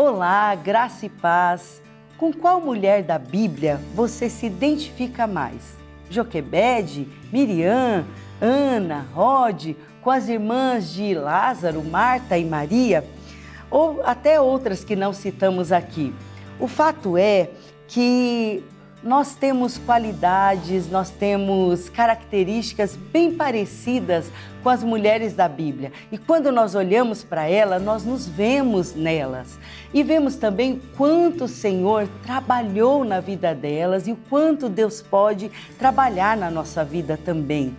Olá, graça e paz. Com qual mulher da Bíblia você se identifica mais? Joquebede, Miriam, Ana, Rode, com as irmãs de Lázaro, Marta e Maria? Ou até outras que não citamos aqui. O fato é que nós temos qualidades, nós temos características bem parecidas com as mulheres da Bíblia. E quando nós olhamos para elas, nós nos vemos nelas. E vemos também quanto o Senhor trabalhou na vida delas e o quanto Deus pode trabalhar na nossa vida também.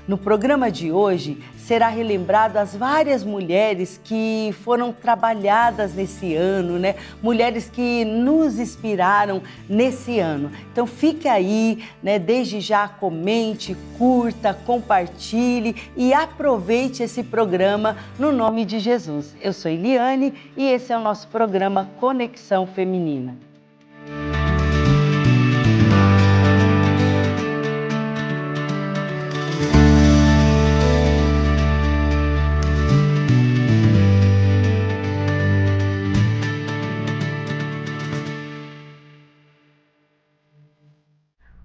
No programa de hoje será relembrado as várias mulheres que foram trabalhadas nesse ano, né? Mulheres que nos inspiraram nesse ano. Então fique aí, né? Desde já comente, curta, compartilhe e aproveite esse programa no nome de Jesus. Eu sou Eliane e esse é o nosso programa Conexão Feminina.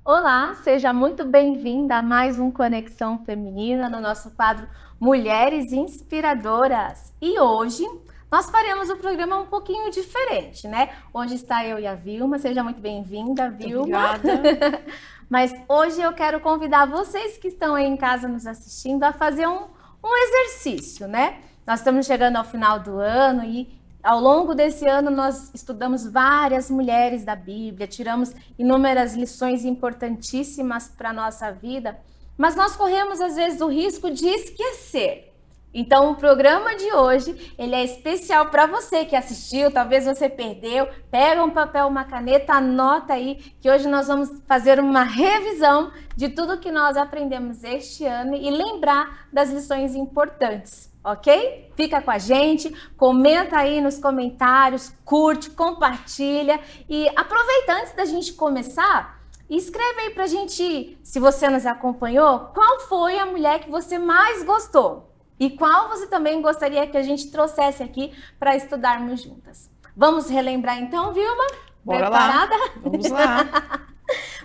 Olá, seja muito bem-vinda a mais um Conexão Feminina no nosso quadro Mulheres Inspiradoras. E hoje nós faremos um programa um pouquinho diferente, né? Hoje está eu e a Vilma, seja muito bem-vinda, Vilma. Obrigada. Mas hoje eu quero convidar vocês que estão aí em casa nos assistindo a fazer um exercício, né? Nós estamos chegando ao final do ano e ao longo desse ano, nós estudamos várias mulheres da Bíblia, tiramos inúmeras lições importantíssimas para a nossa vida, mas nós corremos, às vezes, o risco de esquecer. Então, o programa de hoje, ele é especial para você que assistiu, talvez você perdeu, pega um papel, uma caneta, anota aí, que hoje nós vamos fazer uma revisão de tudo que nós aprendemos este ano e lembrar das lições importantes. Ok? Fica com a gente, comenta aí nos comentários, curte, compartilha e aproveita antes da gente começar, escreve aí pra gente, se você nos acompanhou, qual foi a mulher que você mais gostou e qual você também gostaria que a gente trouxesse aqui para estudarmos juntas. Vamos relembrar então, Vilma? Bora Preparada? lá, vamos lá.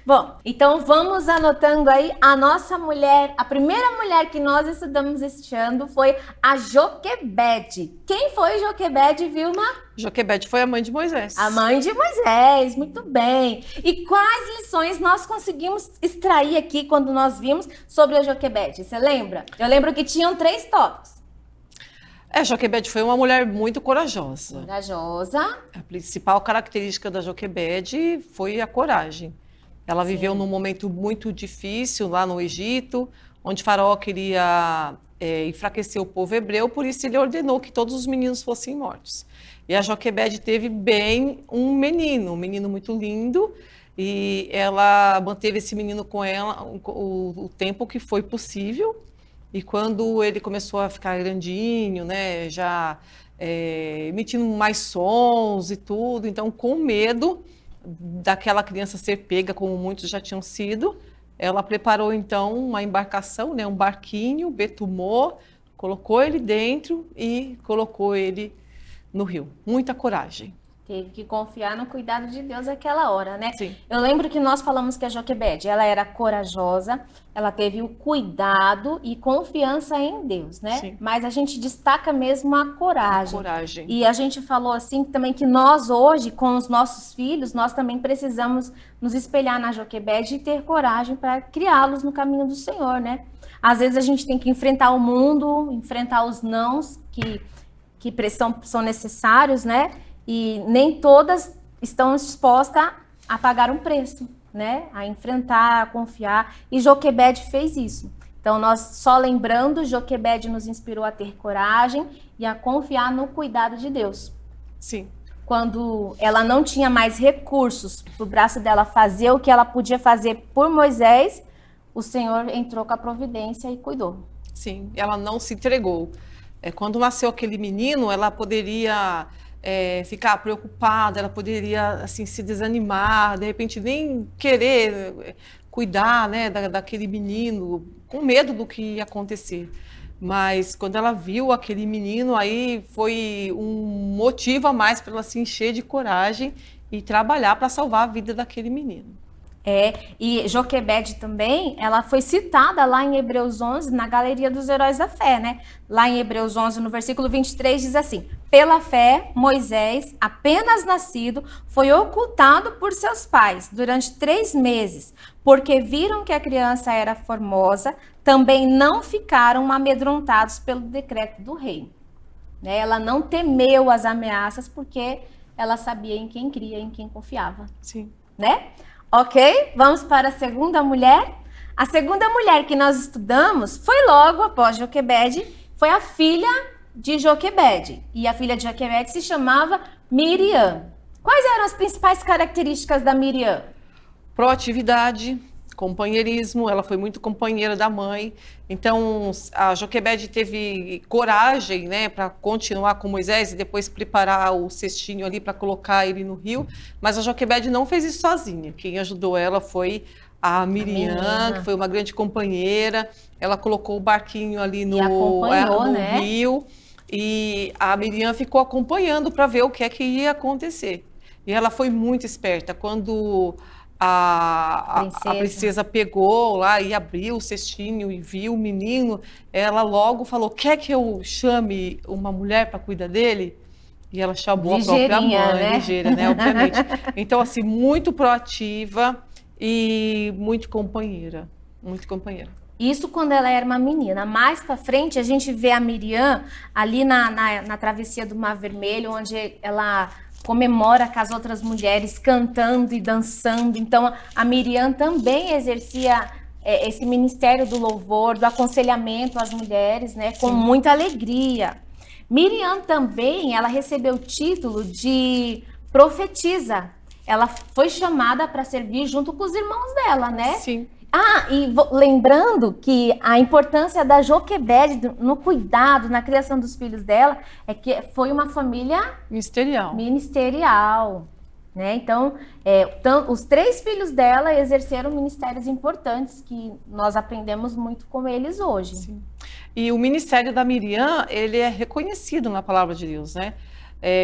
Bom, então vamos anotando aí a nossa mulher, a primeira mulher que nós estudamos este ano foi a Joquebede. Quem foi Joquebede, Vilma? Joquebede foi a mãe de Moisés. A mãe de Moisés, muito bem. E quais lições nós conseguimos extrair aqui quando nós vimos sobre a Joquebede? Você lembra? Eu lembro que tinham 3 tópicos. Joquebede foi uma mulher muito corajosa. Corajosa. A principal característica da Joquebede foi a coragem. Ela viveu num momento muito difícil lá no Egito, onde Faraó queria enfraquecer o povo hebreu, por isso ele ordenou que todos os meninos fossem mortos. E a Joquebede teve bem um menino muito lindo, e ela manteve esse menino com ela o tempo que foi possível. E quando ele começou a ficar grandinho, né, já emitindo mais sons e tudo, então com medo daquela criança ser pega, como muitos já tinham sido, ela preparou então uma embarcação, né, um barquinho, betumou, colocou ele dentro e colocou ele no rio. Muita coragem. Teve que confiar no cuidado de Deus naquela hora, né? Sim. Eu lembro que nós falamos que a Joquebede, ela era corajosa, ela teve o cuidado e confiança em Deus, né? Sim. Mas a gente destaca mesmo a coragem. Coragem. E a gente falou assim também que nós hoje, com os nossos filhos, nós também precisamos nos espelhar na Joquebede e ter coragem para criá-los no caminho do Senhor, né? Às vezes a gente tem que enfrentar o mundo, enfrentar os nãos que são necessários, né? E nem todas estão dispostas a pagar um preço, né? A enfrentar, a confiar. E Joquebede fez isso. Então, nós só lembrando, Joquebede nos inspirou a ter coragem e a confiar no cuidado de Deus. Sim. Quando ela não tinha mais recursos para o braço dela fazer o que ela podia fazer por Moisés, o Senhor entrou com a providência e cuidou. Sim, ela não se entregou. Quando nasceu aquele menino, ela poderia ficar preocupada, ela poderia assim, se desanimar, de repente nem querer cuidar, né, daquele menino, com medo do que ia acontecer. Mas quando ela viu aquele menino, aí foi um motivo a mais para ela se encher de coragem e trabalhar para salvar a vida daquele menino. E Joquebede também, ela foi citada lá em Hebreus 11, na Galeria dos Heróis da Fé, né? Lá em Hebreus 11, no versículo 23, diz assim: pela fé, Moisés, apenas nascido, foi ocultado por seus pais durante 3 meses, porque viram que a criança era formosa, também não ficaram amedrontados pelo decreto do rei. Né? Ela não temeu as ameaças, porque ela sabia em quem cria, em quem confiava. Sim. Né? Ok? Vamos para a segunda mulher. A segunda mulher que nós estudamos foi logo após Joquebede, foi a filha de Joquebede. E a filha de Joquebede se chamava Miriam. Quais eram as principais características da Miriam? Proatividade, companheirismo, ela foi muito companheira da mãe. Então, a Joquebede teve coragem, né, para continuar com Moisés e depois preparar o cestinho ali para colocar ele no rio. Mas a Joquebede não fez isso sozinha. Quem ajudou ela foi a Miriam, que foi uma grande companheira. Ela colocou o barquinho ali no né? rio e a Miriam ficou acompanhando para ver o que é que ia acontecer. E ela foi muito esperta. Quando a princesa pegou lá e abriu o cestinho e viu o menino, ela logo falou: quer que eu chame uma mulher para cuidar dele? E ela chamou a própria mãe, né? ligeira, né? Obviamente. Então, assim, muito proativa e muito companheira. Muito companheira. Isso quando ela era uma menina. Mais para frente, a gente vê a Miriam ali na travessia do Mar Vermelho, onde ela comemora com as outras mulheres cantando e dançando. Então, a Miriam também exercia esse ministério do louvor, do aconselhamento às mulheres, né, com muita alegria. Miriam também, ela recebeu o título de profetisa. Ela foi chamada para servir junto com os irmãos dela, né? Sim. E lembrando que a importância da Joquebede no cuidado, na criação dos filhos dela, é que foi uma família ministerial, né? Então, os 3 filhos dela exerceram ministérios importantes que nós aprendemos muito com eles hoje. Sim. E o ministério da Miriam, ele é reconhecido na palavra de Deus, né?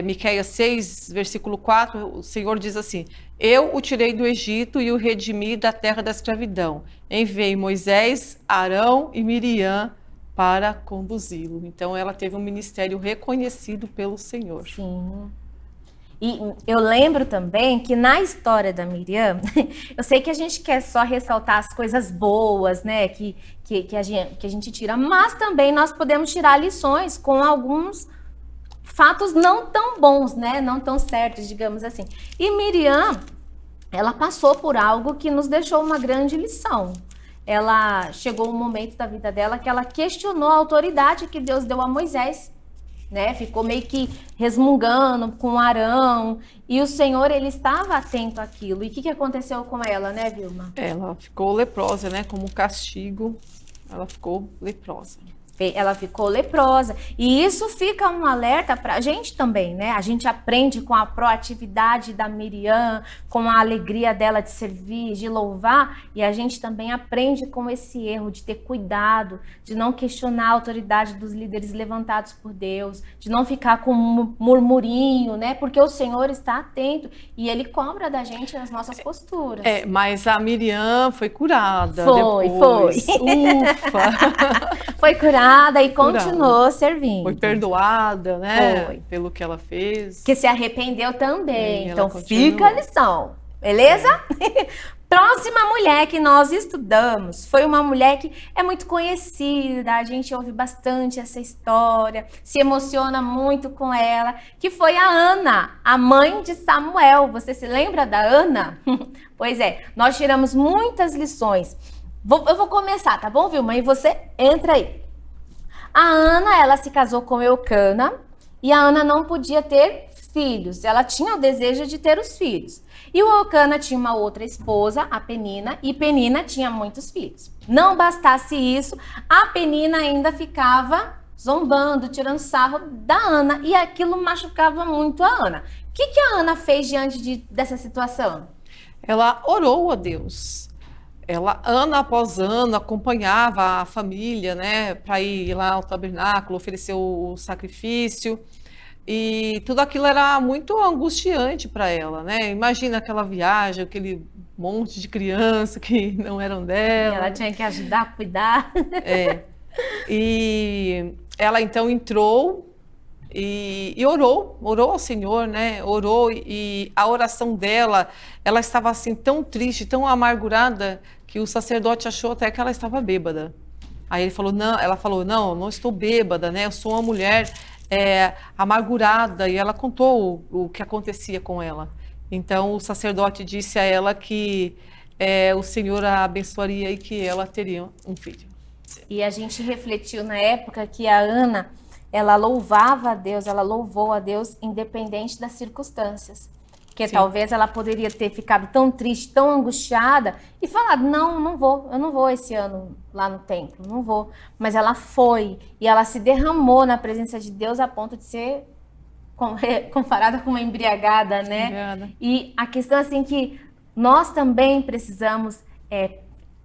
Miqueias 6, versículo 4, o Senhor diz assim: eu o tirei do Egito e o redimi da terra da escravidão. Enviei Moisés, Arão e Miriam para conduzi-lo. Então, ela teve um ministério reconhecido pelo Senhor. Sim. E eu lembro também que na história da Miriam, eu sei que a gente quer só ressaltar as coisas boas, né, que a gente tira, mas também nós podemos tirar lições com alguns fatos não tão bons, né? Não tão certos, digamos assim. E Miriam, ela passou por algo que nos deixou uma grande lição. Ela chegou um momento da vida dela que ela questionou a autoridade que Deus deu a Moisés, né? Ficou meio que resmungando com Arão, e o Senhor, ele estava atento àquilo. E o que aconteceu com ela, né, Vilma? Ela ficou leprosa, né? Como castigo, ela ficou leprosa. Ela ficou leprosa. E isso fica um alerta para a gente também, né? A gente aprende com a proatividade da Miriam, com a alegria dela de servir, de louvar, e a gente também aprende com esse erro de ter cuidado, de não questionar a autoridade dos líderes levantados por Deus, de não ficar com um murmurinho, né? Porque o Senhor está atento e Ele cobra da gente as nossas posturas. Mas a Miriam foi curada. Foi. Ufa! Foi curada e continuou servindo. Foi perdoada, né? Foi. Pelo que ela fez. Que se arrependeu também. Então fica a lição, beleza? Próxima mulher que nós estudamos foi uma mulher que é muito conhecida, a gente ouve bastante essa história, se emociona muito com ela, que foi a Ana, a mãe de Samuel. Você se lembra da Ana? Pois é, nós tiramos muitas lições. Eu vou começar, tá bom, Vilma? E você entra aí. A Ana, ela se casou com Eucana e a Ana não podia ter filhos. Ela tinha o desejo de ter os filhos. E o Eucana tinha uma outra esposa, a Penina, e Penina tinha muitos filhos. Não bastasse isso, a Penina ainda ficava zombando, tirando sarro da Ana, e aquilo machucava muito a Ana. O que a Ana fez diante dessa situação? Ela orou a Deus. ela, ano após ano, acompanhava a família, né, para ir lá ao tabernáculo, oferecer o sacrifício. E tudo aquilo era muito angustiante para ela, né? Imagina aquela viagem, aquele monte de criança que não eram E dela. ela tinha que ajudar a cuidar. E ela então entrou e orou ao Senhor, né? Orou e a oração dela, ela estava assim tão triste, tão amargurada que o sacerdote achou até que ela estava bêbada. Aí ele falou, não, ela falou, não estou bêbada, né? Eu sou uma mulher amargurada, e ela contou o que acontecia com ela. Então o sacerdote disse a ela que o Senhor a abençoaria e que ela teria um filho. E a gente refletiu na época que a Ana, ela louvava a Deus, ela louvou a Deus independente das circunstâncias. Porque Sim. talvez ela poderia ter ficado tão triste, tão angustiada e falado, eu não vou esse ano lá no templo, não vou. Mas ela foi e ela se derramou na presença de Deus a ponto de ser comparada com uma embriagada, né? Obrigada. E a questão assim que nós também precisamos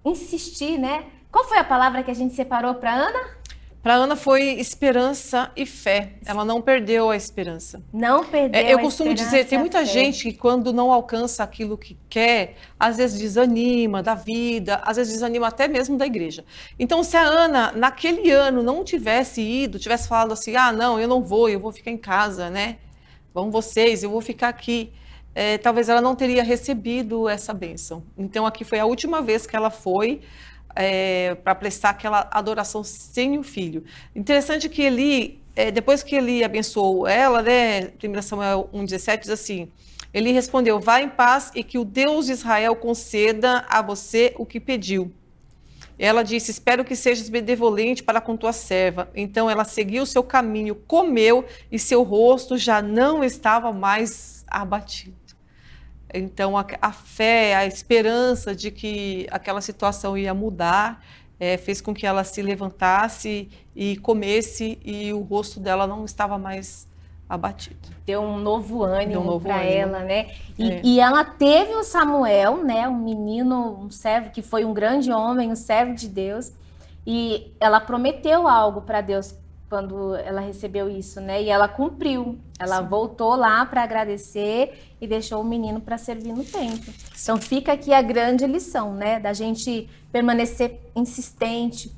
insistir, né? Qual foi a palavra que a gente separou para Ana? Para Ana foi esperança e fé. Ela não perdeu a esperança. Não perdeu Eu a costumo esperança dizer, tem e a muita fé. gente que quando não alcança aquilo que quer, às vezes desanima da vida, às vezes desanima até mesmo da igreja. Então, se a Ana, naquele ano, não tivesse ido, tivesse falado assim, não, eu não vou, eu vou ficar em casa, né? Vão vocês, eu vou ficar aqui. Talvez ela não teria recebido essa bênção. Então, aqui foi a última vez que ela foi para prestar aquela adoração sem o filho. Interessante que ele, depois que ele abençoou ela, né, 1 Samuel 1,17 diz assim, ele respondeu, vá em paz e que o Deus de Israel conceda a você o que pediu. Ela disse, espero que sejas benevolente para com tua serva. Então ela seguiu o seu caminho, comeu e seu rosto já não estava mais abatido. Então, a fé, a esperança de que aquela situação ia mudar, fez com que ela se levantasse e comesse, e o rosto dela não estava mais abatido. Deu um novo ânimo para ânimo. ela, né? E ela teve o Samuel, né? Um menino, um servo que foi um grande homem, um servo de Deus. E ela prometeu algo para Deus quando ela recebeu isso, né? E ela cumpriu. Ela voltou lá para agradecer e deixou o menino para servir no templo. Então fica aqui a grande lição, né? Da gente permanecer insistente,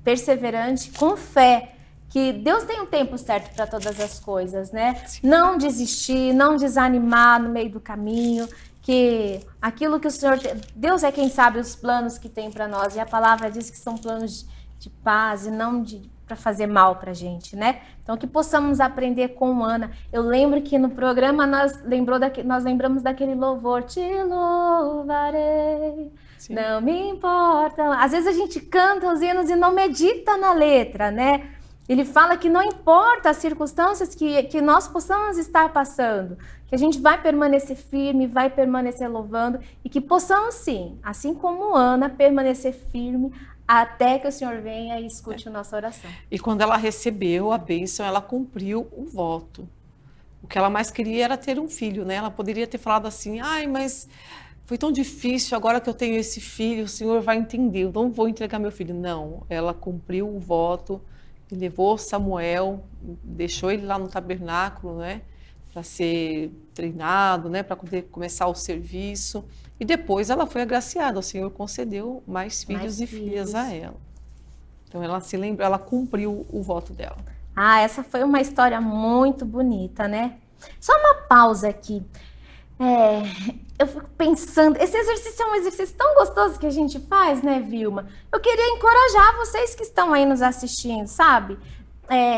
perseverante, com fé, que Deus tem um tempo certo para todas as coisas, né? Sim. Não desistir, não desanimar no meio do caminho, que aquilo que o Senhor... Deus é quem sabe os planos que tem para nós, e a palavra diz que são planos de paz e não para fazer mal para a gente, né? Então, que possamos aprender com Ana. Eu lembro que no programa nós lembramos daquele louvor, te louvarei, Sim. não me importa. Às vezes a gente canta os hinos e não medita na letra, né? Ele fala que não importa as circunstâncias que nós possamos estar passando, que a gente vai permanecer firme, vai permanecer louvando, e que possamos sim, assim como Ana, permanecer firme até que o Senhor venha e escute a nossa oração. E quando ela recebeu a bênção, ela cumpriu o voto. O que ela mais queria era ter um filho, né? Ela poderia ter falado assim, mas foi tão difícil, agora que eu tenho esse filho, o Senhor vai entender, eu não vou entregar meu filho. Não, ela cumpriu o voto, e levou Samuel, deixou ele lá no tabernáculo, né? Para ser treinado, né? Para poder começar o serviço. E depois ela foi agraciada, o Senhor concedeu mais filhos e filhas a ela. Então ela se lembra, ela cumpriu o voto dela. Essa foi uma história muito bonita, né? Só uma pausa aqui. Eu fico pensando, esse exercício é um exercício tão gostoso que a gente faz, né, Vilma? Eu queria encorajar vocês que estão aí nos assistindo, sabe?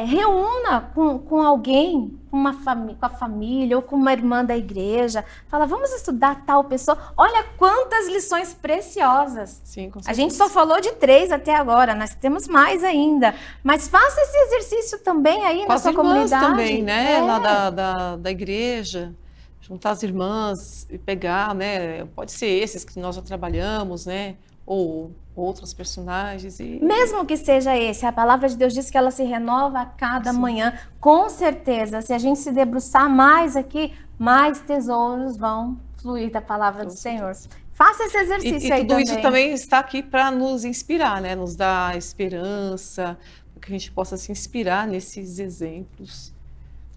Reúna com alguém, com a família ou com uma irmã da igreja. Fala, vamos estudar tal pessoa. Olha quantas lições preciosas. Sim, com a certeza. gente só falou de 3 até agora, nós temos mais ainda. Mas faça esse exercício também aí na sua comunidade. Também, né? Lá da igreja. Juntar as irmãs e pegar, né? Pode ser esses que nós já trabalhamos, né? Ou outros personagens. Mesmo que seja esse, a palavra de Deus diz que ela se renova a cada manhã. Com certeza, se a gente se debruçar mais aqui, mais tesouros vão fluir da palavra do Senhor. Faça esse exercício E aí tudo também. isso também está aqui para nos inspirar, né? Nos dar esperança, para que a gente possa se inspirar nesses exemplos.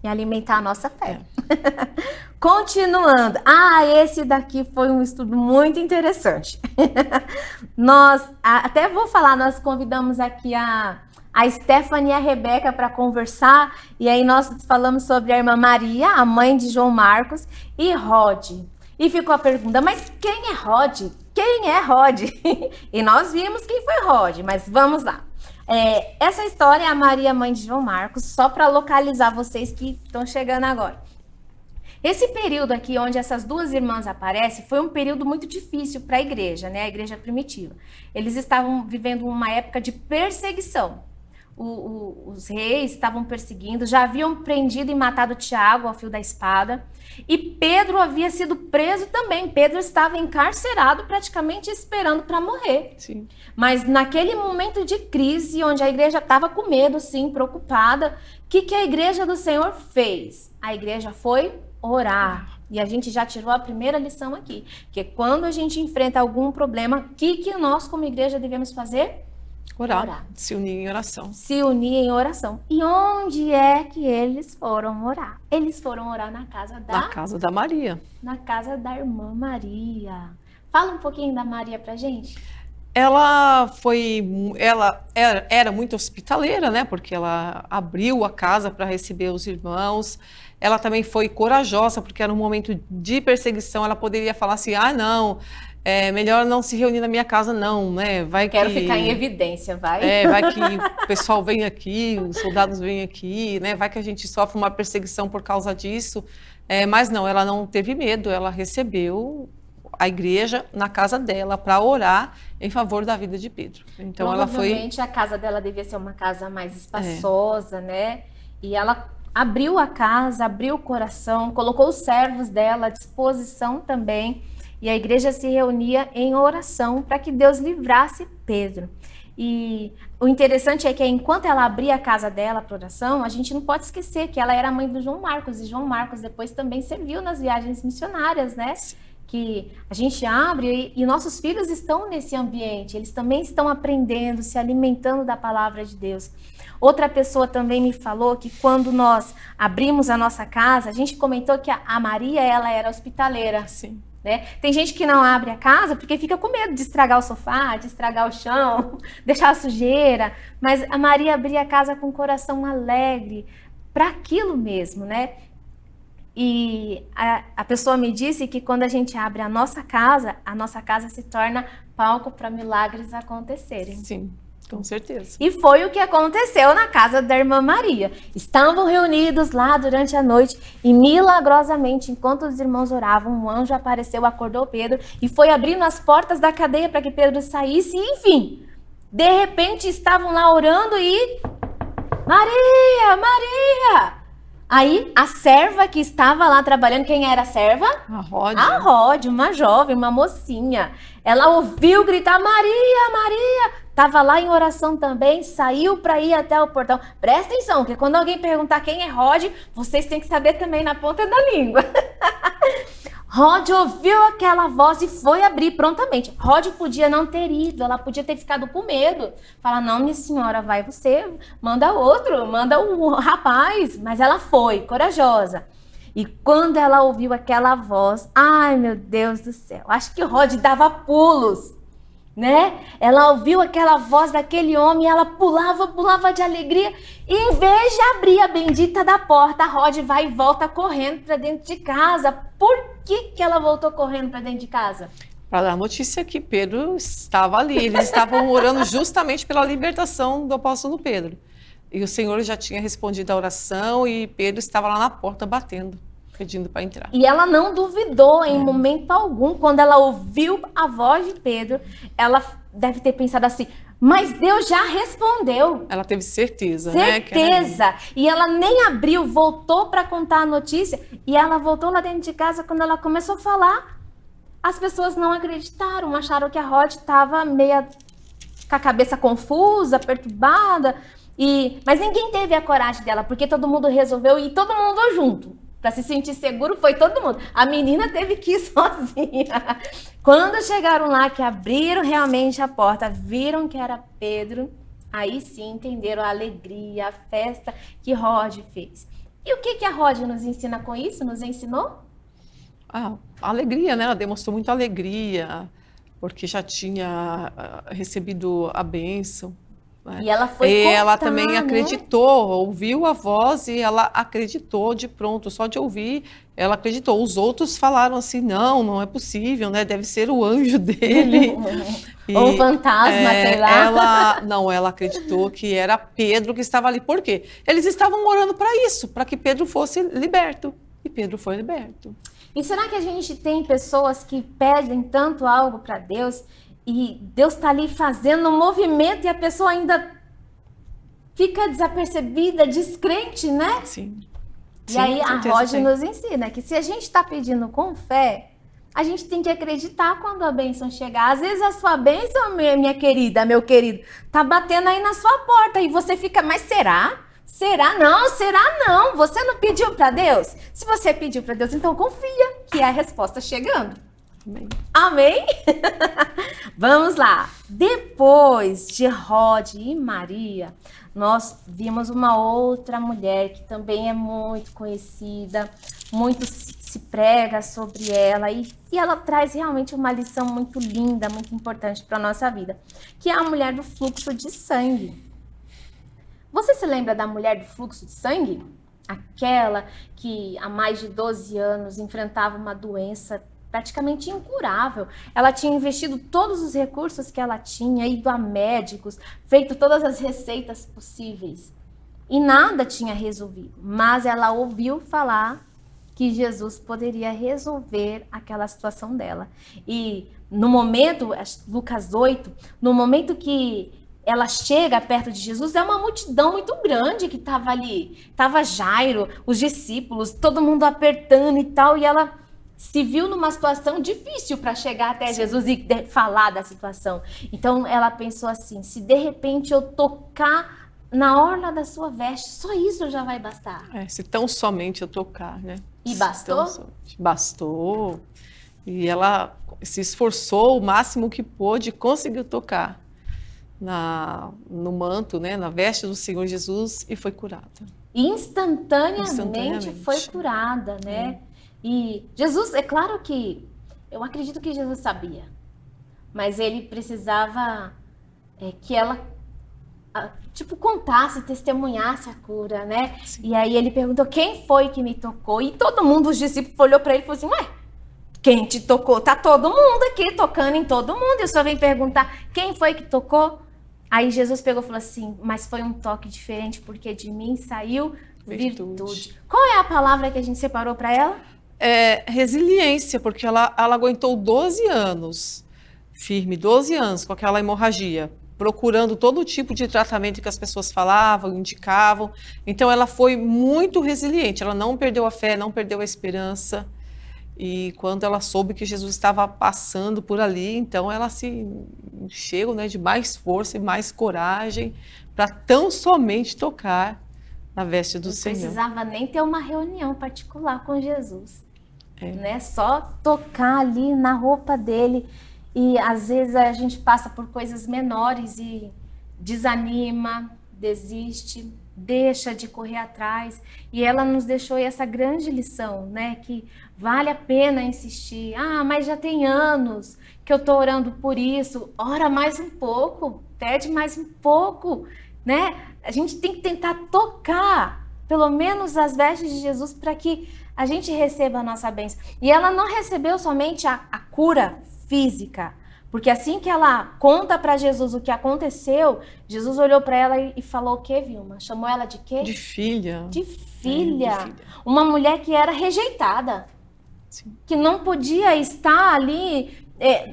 E alimentar a nossa fé. Continuando. Ah, esse daqui foi um estudo muito interessante. Até vou falar, nós convidamos aqui a Stephanie e a Rebeca para conversar, e aí nós falamos sobre a irmã Maria, a mãe de João Marcos, e Rod. E ficou a pergunta, mas quem é Rod? Quem é Rod? E nós vimos quem foi Rod, mas vamos lá. Essa história é a Maria, mãe de João Marcos, só para localizar vocês que estão chegando agora. Esse período aqui, onde essas duas irmãs aparecem, foi um período muito difícil para a igreja, né? A igreja primitiva. Eles estavam vivendo uma época de perseguição. Os reis estavam perseguindo, já haviam prendido e matado Tiago ao fio da espada. E Pedro havia sido preso também. Pedro estava encarcerado, praticamente esperando para morrer. Sim. Mas naquele momento de crise, onde a igreja estava com medo, sim, preocupada, o que a igreja do Senhor fez? A igreja foi orar. E a gente já tirou a primeira lição aqui, que quando a gente enfrenta algum problema, o que nós como igreja devemos fazer? Orar, se unir em oração. Se unir em oração. E onde é que eles foram orar? Eles foram orar na casa da Maria. Na casa da irmã Maria. Fala um pouquinho da Maria pra gente. Ela era muito hospitaleira, né? Porque ela abriu a casa para receber os irmãos. Ela também foi corajosa, porque era um momento de perseguição. Ela poderia falar assim, não, é melhor não se reunir na minha casa, não, né? Quero ficar em evidência, vai. Vai que o pessoal vem aqui, os soldados vêm aqui, né? Vai que a gente sofre uma perseguição por causa disso. Mas não, ela não teve medo, ela recebeu a igreja na casa dela para orar em favor da vida de Pedro. Então provavelmente a casa dela devia ser uma casa mais espaçosa, né? E ela abriu a casa, abriu o coração, colocou os servos dela à disposição também. E a igreja se reunia em oração para que Deus livrasse Pedro. E o interessante é que enquanto ela abria a casa dela para oração, a gente não pode esquecer que ela era a mãe do João Marcos. E João Marcos depois também serviu nas viagens missionárias, né? Que a gente abre e nossos filhos estão nesse ambiente. Eles também estão aprendendo, se alimentando da palavra de Deus. Outra pessoa também me falou que quando nós abrimos a nossa casa, a gente comentou que a Maria, ela era hospitaleira. Sim. Né? Tem gente que não abre a casa porque fica com medo de estragar o sofá, de estragar o chão, deixar a sujeira. Mas a Maria abria a casa com o coração alegre para aquilo mesmo, né? E a pessoa me disse que quando a gente abre a nossa casa se torna palco para milagres acontecerem. Sim. Com certeza. E foi o que aconteceu na casa da irmã Maria. Estavam reunidos lá durante a noite e milagrosamente, enquanto os irmãos oravam, um anjo apareceu, acordou Pedro e foi abrindo as portas da cadeia para que Pedro saísse. E, enfim, de repente estavam lá orando e... Maria, Maria! Aí a serva que estava lá trabalhando, quem era a serva? A Rod. A Rod, uma jovem, uma mocinha. Ela ouviu gritar, Maria, Maria! Estava lá em oração também, saiu para ir até o portão. Presta atenção, que quando alguém perguntar quem é Rod, vocês têm que saber também na ponta da língua. Rod ouviu aquela voz e foi abrir prontamente. Rod podia não ter ido, ela podia ter ficado com medo. Fala, não, minha senhora, vai você, manda outro, manda o rapaz. Mas ela foi, corajosa. E quando ela ouviu aquela voz, ai meu Deus do céu, acho que Rod dava pulos. Né? Ela ouviu aquela voz daquele homem e ela pulava de alegria. E em vez de abrir a bendita da porta, a Rod vai e volta correndo para dentro de casa. Por que ela voltou correndo para dentro de casa? Para dar notícia que Pedro estava ali. Eles estavam orando justamente pela libertação do apóstolo Pedro. E o Senhor já tinha respondido a oração e Pedro estava lá na porta batendo, pedindo para entrar. E ela não duvidou em momento algum. Quando ela ouviu a voz de Pedro, ela deve ter pensado assim, mas Deus já respondeu. Ela teve certeza, Certeza. Né? E ela nem abriu, voltou para contar a notícia. E ela voltou lá dentro de casa, quando ela começou a falar, as pessoas não acreditaram, acharam que a Rod estava meio com a cabeça confusa, perturbada. Mas ninguém teve a coragem dela, porque todo mundo resolveu ir todo mundo junto. Para se sentir seguro, foi todo mundo. A menina teve que ir sozinha. Quando chegaram lá, que abriram realmente a porta, viram que era Pedro, aí sim entenderam a alegria, a festa que Rod fez. E o que a Rod nos ensina com isso? Nos ensinou? A alegria, né? Ela demonstrou muita alegria, porque já tinha recebido a bênção. E ela foi E contar, ela também né? acreditou, ouviu a voz e ela acreditou de pronto, só de ouvir, ela acreditou. Os outros falaram assim, não é possível, né? Deve ser o anjo dele. Ou um fantasma, sei lá. Ela acreditou que era Pedro que estava ali. Por quê? Eles estavam orando para isso, para que Pedro fosse liberto. E Pedro foi liberto. E será que a gente tem pessoas que pedem tanto algo para Deus e Deus está ali fazendo um movimento e a pessoa ainda fica desapercebida, descrente, né? Sim. E aí a Rod nos ensina que se a gente está pedindo com fé, a gente tem que acreditar quando a bênção chegar. Às vezes a sua bênção, minha querida, meu querido, tá batendo aí na sua porta e você fica, mas será? Será não? Será não? Você não pediu para Deus? Se você pediu para Deus, então confia que é a resposta chegando. Amém. Amém? Vamos lá. Depois de Rod e Maria, nós vimos uma outra mulher que também é muito conhecida, muito se prega sobre ela e ela traz realmente uma lição muito linda, muito importante para a nossa vida, que é a mulher do fluxo de sangue. Você se lembra da mulher do fluxo de sangue? Aquela que há mais de 12 anos enfrentava uma doença praticamente incurável. Ela tinha investido todos os recursos que ela tinha, ido a médicos, feito todas as receitas possíveis. E nada tinha resolvido. Mas ela ouviu falar que Jesus poderia resolver aquela situação dela. E no momento, Lucas 8, no momento que ela chega perto de Jesus, é uma multidão muito grande que estava ali. Estava Jairo, os discípulos, todo mundo apertando e tal, e ela se viu numa situação difícil para chegar até Jesus e falar da situação. Então ela pensou assim, se de repente eu tocar na orla da sua veste, só isso já vai bastar. Se tão somente eu tocar, né? E bastou? Bastou. E ela se esforçou o máximo que pôde e conseguiu tocar no manto, né, na veste do Senhor Jesus e foi curada. Instantaneamente foi curada, né? E Jesus, é claro que eu acredito que Jesus sabia, mas ele precisava que ela contasse, testemunhasse a cura, né? Sim. E aí ele perguntou, quem foi que me tocou? E todo mundo, os discípulos, olhou para ele e falou assim, ué, quem te tocou? Tá todo mundo aqui tocando em todo mundo, e o senhor vem perguntar, quem foi que tocou? Aí Jesus pegou e falou assim, mas foi um toque diferente, porque de mim saiu virtude. Qual é a palavra que a gente separou para ela? Resiliência, porque ela aguentou 12 anos, firme, 12 anos com aquela hemorragia, procurando todo tipo de tratamento que as pessoas falavam, indicavam. Então ela foi muito resiliente, ela não perdeu a fé, não perdeu a esperança. E quando ela soube que Jesus estava passando por ali, então ela se encheu, né, de mais força e mais coragem para tão somente tocar na veste do Senhor. Não precisava nem ter uma reunião particular com Jesus, né? Só tocar ali na roupa dele. E às vezes a gente passa por coisas menores e desanima, desiste, deixa de correr atrás. E ela nos deixou essa grande lição, né? Que vale a pena insistir. Mas já tem anos que eu estou orando por isso. Ora mais um pouco, pede mais um pouco, né? A gente tem que tentar tocar, pelo menos as vestes de Jesus, para que a gente receba a nossa bênção. E ela não recebeu somente a cura física, porque assim que ela conta para Jesus o que aconteceu, Jesus olhou para ela e falou o quê, Vilma? Chamou ela de quê? De filha. De filha. Uma mulher que era rejeitada. Sim. Que não podia estar ali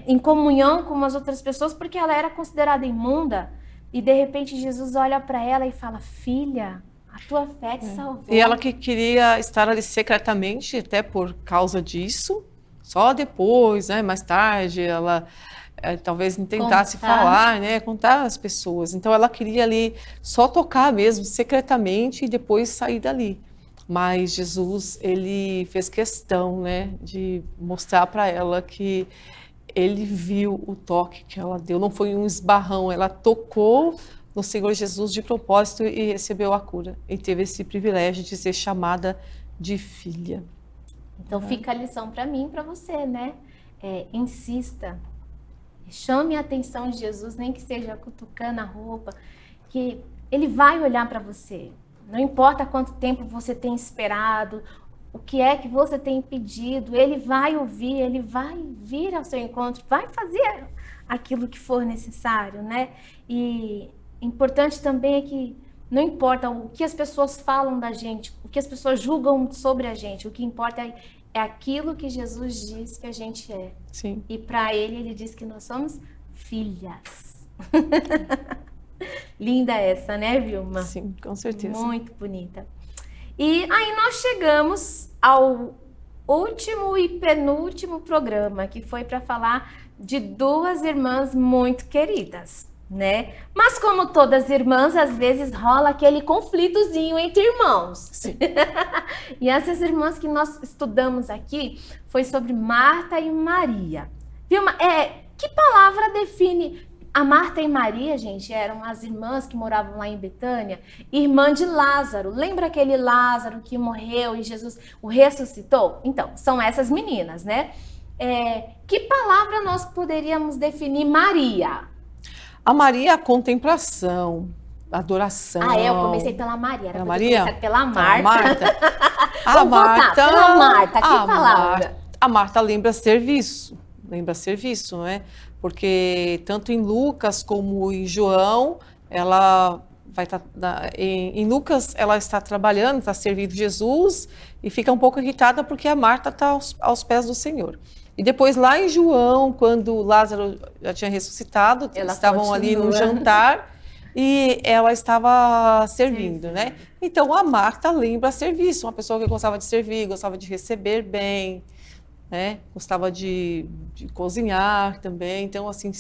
em comunhão com as outras pessoas porque ela era considerada imunda. E de repente Jesus olha para ela e fala, filha, a tua fé te salvou. E ela que queria estar ali secretamente, até por causa disso, só depois, né, mais tarde, ela talvez tentasse falar, né, contar às pessoas. Então ela queria ali só tocar mesmo, secretamente, e depois sair dali. Mas Jesus, ele fez questão, né, de mostrar para ela que ele viu o toque que ela deu. Não foi um esbarrão, ela tocou no Senhor Jesus de propósito e recebeu a cura. E teve esse privilégio de ser chamada de filha. Então fica a lição para mim e para você, né? Insista, chame a atenção de Jesus, nem que seja cutucando a roupa, que ele vai olhar para você. Não importa quanto tempo você tem esperado, o que é que você tem pedido, ele vai ouvir, ele vai vir ao seu encontro, vai fazer aquilo que for necessário, né? E importante também é que não importa o que as pessoas falam da gente, o que as pessoas julgam sobre a gente, o que importa é aquilo que Jesus diz que a gente é. Sim. E para ele diz que nós somos filhas. Linda essa, né, Vilma? Sim, com certeza. Muito bonita. E aí nós chegamos ao último e penúltimo programa, que foi para falar de duas irmãs muito queridas, né? Mas como todas irmãs, às vezes rola aquele conflitozinho entre irmãos. Sim. E essas irmãs que nós estudamos aqui foi sobre Marta e Maria. Vilma, que palavra define... A Marta e Maria, gente, eram as irmãs que moravam lá em Betânia, irmã de Lázaro. Lembra aquele Lázaro que morreu e Jesus o ressuscitou? Então, são essas meninas, né? Que palavra nós poderíamos definir Maria? A Maria, a contemplação, a adoração. Eu comecei pela Maria. Era pela Maria? Pela Marta. A Marta. Pela Marta, que palavra? A Marta lembra serviço, não é? Porque tanto em Lucas como em João, ela vai estar... Em Lucas, ela está trabalhando, está servindo Jesus e fica um pouco irritada porque a Marta está aos pés do Senhor. E depois lá em João, quando Lázaro já tinha ressuscitado, eles estavam ali no jantar e ela estava servindo, né? Então a Marta lembra serviço, uma pessoa que gostava de servir, gostava de receber bem, né? Gostava de cozinhar também, então assim,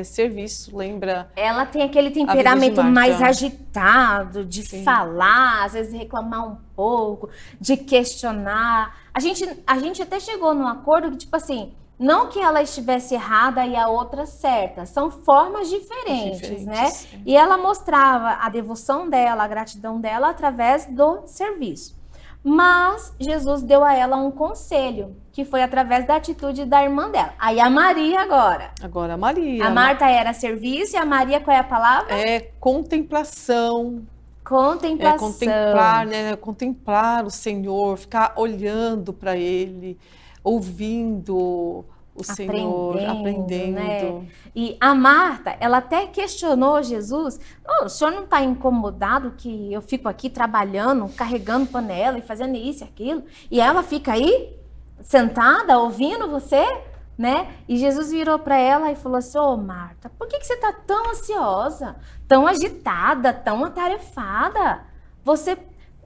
serviço lembra... Ela tem aquele temperamento mais agitado, de falar, às vezes reclamar um pouco, de questionar. A gente até chegou num acordo que, tipo assim, não que ela estivesse errada e a outra certa, são formas diferentes, né? E ela mostrava a devoção dela, a gratidão dela através do serviço. Mas Jesus deu a ela um conselho, que foi através da atitude da irmã dela. Aí a Maria agora. Agora a Maria. A Marta era serviço e a Maria, qual é a palavra? Contemplação. Contemplação. Contemplar, né? Contemplar o Senhor, ficar olhando para Ele, ouvindo o Senhor, aprendendo. Né? E a Marta, ela até questionou Jesus, o senhor não está incomodado que eu fico aqui trabalhando, carregando panela e fazendo isso e aquilo, e ela fica aí, sentada, ouvindo você, né? E Jesus virou para ela e falou assim, Marta, por que você está tão ansiosa, tão agitada, tão atarefada? Você...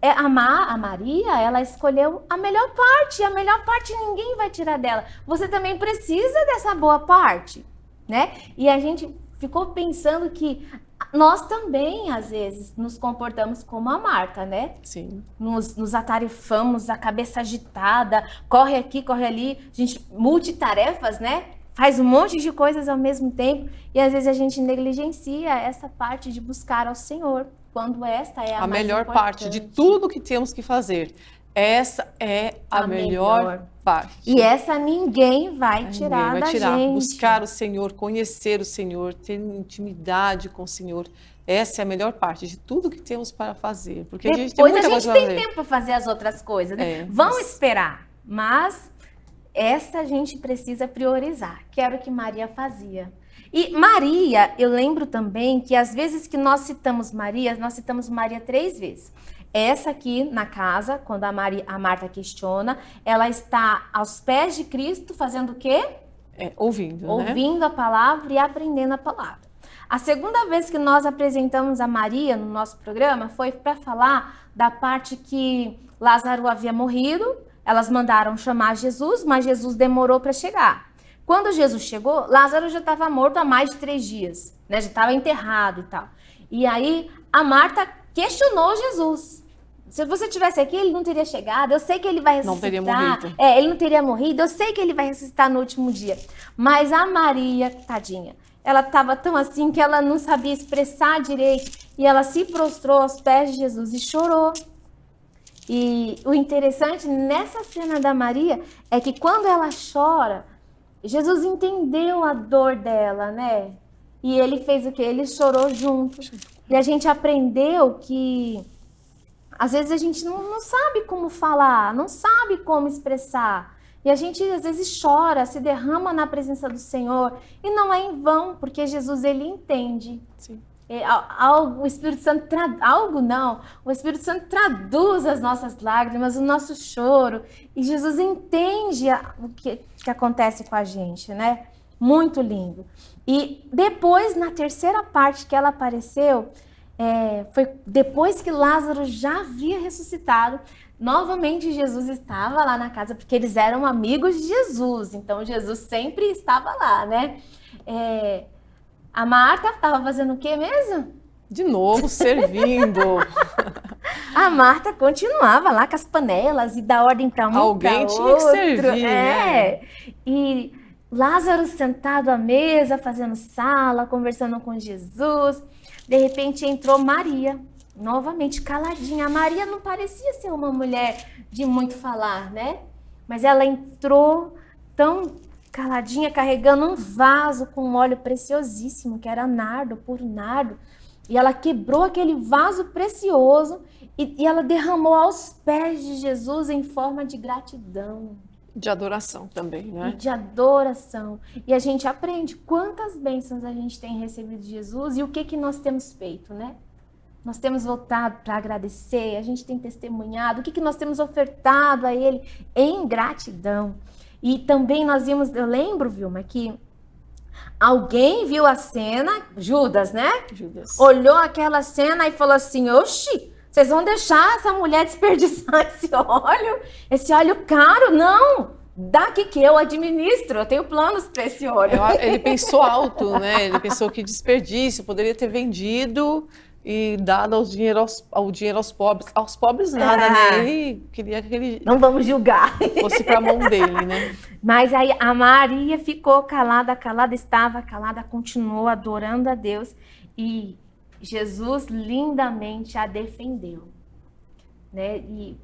A Maria, ela escolheu a melhor parte, e a melhor parte ninguém vai tirar dela. Você também precisa dessa boa parte, né? E a gente ficou pensando que nós também, às vezes, nos comportamos como a Marta, né? Sim. Nos atarefamos, a cabeça agitada, corre aqui, corre ali, a gente multitarefas, né? Faz um monte de coisas ao mesmo tempo e às vezes a gente negligencia essa parte de buscar ao Senhor, quando esta é a mais melhor importante. parte de tudo que temos que fazer. Essa é a melhor parte. E essa ninguém vai tirar da gente. Buscar o Senhor, conhecer o Senhor, ter intimidade com o Senhor. Essa é a melhor parte de tudo que temos para fazer. Porque Depois a gente tem tempo para fazer as outras coisas, né? Vão esperar, mas essa a gente precisa priorizar, que era o que Maria fazia. E Maria, eu lembro também que às vezes que nós citamos Maria 3 vezes. Essa aqui na casa, quando a Marta questiona, ela está aos pés de Cristo fazendo o quê? Ouvindo, Ouvindo a palavra e aprendendo a palavra. A segunda vez que nós apresentamos a Maria no nosso programa foi para falar da parte que Lázaro havia morrido. Elas mandaram chamar Jesus, mas Jesus demorou para chegar. Quando Jesus chegou, Lázaro já estava morto há mais de 3 dias, né? Já estava enterrado e tal. E aí a Marta questionou Jesus. Se você tivesse aqui, ele não teria chegado. Eu sei que ele vai ressuscitar. Não teria morrido. Ele não teria morrido. Eu sei que ele vai ressuscitar no último dia. Mas a Maria, tadinha, ela estava tão assim que ela não sabia expressar direito. E ela se prostrou aos pés de Jesus e chorou. E o interessante nessa cena da Maria é que quando ela chora, Jesus entendeu a dor dela, né? E ele fez o quê? Ele chorou junto. E a gente aprendeu que às vezes a gente não sabe como falar, não sabe como expressar. E a gente às vezes chora, se derrama na presença do Senhor. E não é em vão, porque Jesus, ele entende. Sim. O Espírito Santo o Espírito Santo traduz as nossas lágrimas, o nosso choro. E Jesus entende o que acontece com a gente, né? Muito lindo. E depois, na terceira parte que ela apareceu, foi depois que Lázaro já havia ressuscitado. Novamente Jesus estava lá na casa, porque eles eram amigos de Jesus, então Jesus sempre estava lá, né? A Marta estava fazendo o quê mesmo? De novo, servindo. A Marta continuava lá com as panelas e dá ordem para um, Alguém para tinha que outro. servir, né? E Lázaro sentado à mesa, fazendo sala, conversando com Jesus. De repente entrou Maria, novamente caladinha. A Maria não parecia ser uma mulher de muito falar, né? Mas ela entrou tão caladinha, carregando um vaso com um óleo preciosíssimo, que era nardo, puro nardo. E ela quebrou aquele vaso precioso e ela derramou aos pés de Jesus em forma de gratidão. De adoração também, né? E de adoração. E a gente aprende quantas bênçãos a gente tem recebido de Jesus e o que nós temos feito, né? Nós temos voltado para agradecer, a gente tem testemunhado, o que nós temos ofertado a Ele em gratidão. E também eu lembro, Vilma, que alguém viu a cena, Judas, né? Judas. Olhou aquela cena e falou assim, oxi, vocês vão deixar essa mulher desperdiçar esse óleo caro? Não, dá aqui que eu administro, eu tenho planos para esse óleo. Ele pensou alto, né? Ele pensou que desperdício, poderia ter vendido e dado o dinheiro aos pobres. Aos pobres nada, né? Ele queria que ele não vamos julgar. Fosse para a mão dele, né? Mas aí a Maria ficou calada, estava calada, continuou adorando a Deus e Jesus lindamente a defendeu, né? E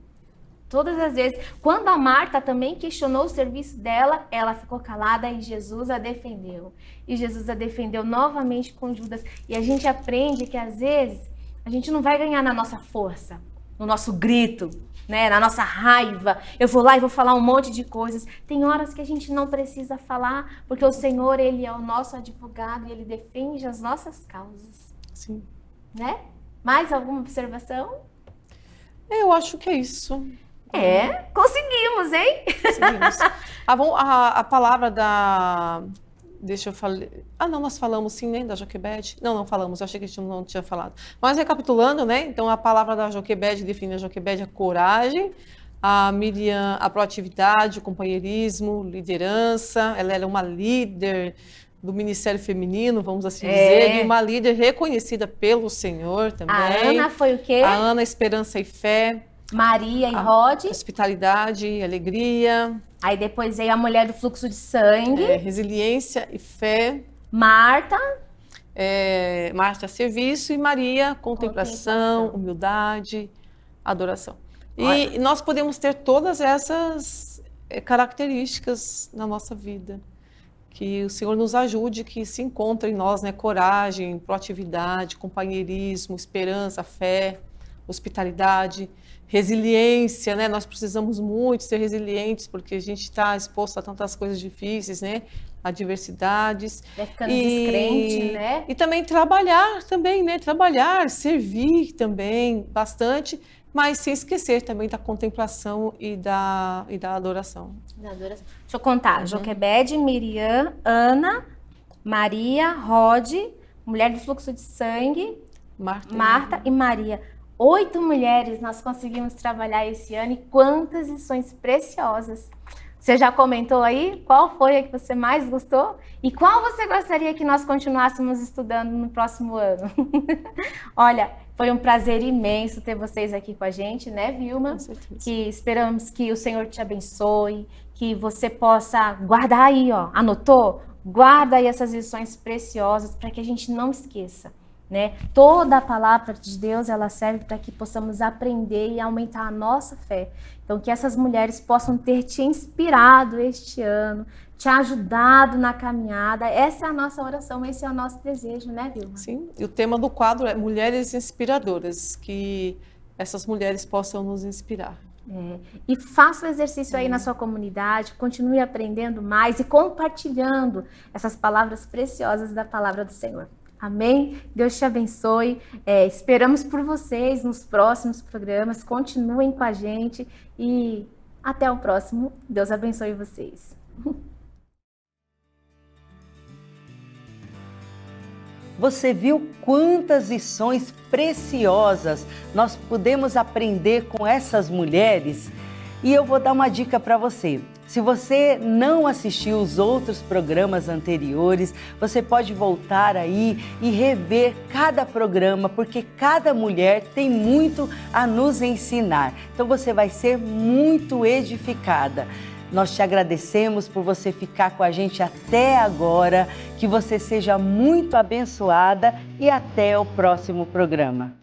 todas as vezes, quando a Marta também questionou o serviço dela, ela ficou calada e Jesus a defendeu. E Jesus a defendeu novamente com Judas. E a gente aprende que às vezes a gente não vai ganhar na nossa força, no nosso grito, né? Na nossa raiva. Eu vou lá e vou falar um monte de coisas. Tem horas que a gente não precisa falar, porque o Senhor, Ele é o nosso advogado e Ele defende as nossas causas. Sim. Né? Mais alguma observação? Eu acho que é isso. Conseguimos, hein? Conseguimos. A palavra da... Deixa eu falar... não, nós falamos sim, né, da Joquebede. Não falamos, eu achei que a gente não tinha falado. Mas recapitulando, né, então a palavra da Joquebede define a Joquebede a coragem, a Miriam a proatividade, o companheirismo, liderança, ela era uma líder do Ministério Feminino, vamos assim dizer, e uma líder reconhecida pelo Senhor também. A Ana foi o quê? A Ana, esperança e fé. Maria e Rod. Hospitalidade, alegria. Aí depois veio a mulher do fluxo de sangue. Resiliência e fé. Marta. Marta, serviço. E Maria, contemplação, humildade, adoração. E nós podemos ter todas essas características na nossa vida. Que o Senhor nos ajude, que se encontre em nós, né? Coragem, proatividade, companheirismo, esperança, fé, hospitalidade, resiliência, né? Nós precisamos muito ser resilientes, porque a gente está exposto a tantas coisas difíceis, né? Adversidades. Vai ficando descrente, né? E também trabalhar também, né? Trabalhar, servir também bastante, mas sem esquecer também da contemplação e da adoração. Deixa eu contar. Joquebede, Miriam, Ana, Maria, Rod, mulher do fluxo de sangue, Marta e Maria. 8 mulheres nós conseguimos trabalhar esse ano e quantas lições preciosas. Você já comentou aí qual foi a que você mais gostou? E qual você gostaria que nós continuássemos estudando no próximo ano? Olha, Foi um prazer imenso ter vocês aqui com a gente, né, Vilma? Com certeza. Que esperamos que o Senhor te abençoe, que você possa guardar aí, ó, anotou? Guarda aí essas lições preciosas para que a gente não esqueça, né? Toda a palavra de Deus, ela serve para que possamos aprender e aumentar a nossa fé. Então, que essas mulheres possam ter te inspirado este ano, te ajudado na caminhada. Essa é a nossa oração, esse é o nosso desejo, né, Vilma? Sim, e o tema do quadro é Mulheres Inspiradoras, que essas mulheres possam nos inspirar. E faça o exercício aí na sua comunidade, continue aprendendo mais e compartilhando essas palavras preciosas da palavra do Senhor. Amém? Deus te abençoe. Esperamos por vocês nos próximos programas. Continuem com a gente e até o próximo. Deus abençoe vocês. Você viu quantas lições preciosas nós podemos aprender com essas mulheres? E eu vou dar uma dica para você. Se você não assistiu os outros programas anteriores, você pode voltar aí e rever cada programa, porque cada mulher tem muito a nos ensinar. Então você vai ser muito edificada. Nós te agradecemos por você ficar com a gente até agora, que você seja muito abençoada e até o próximo programa.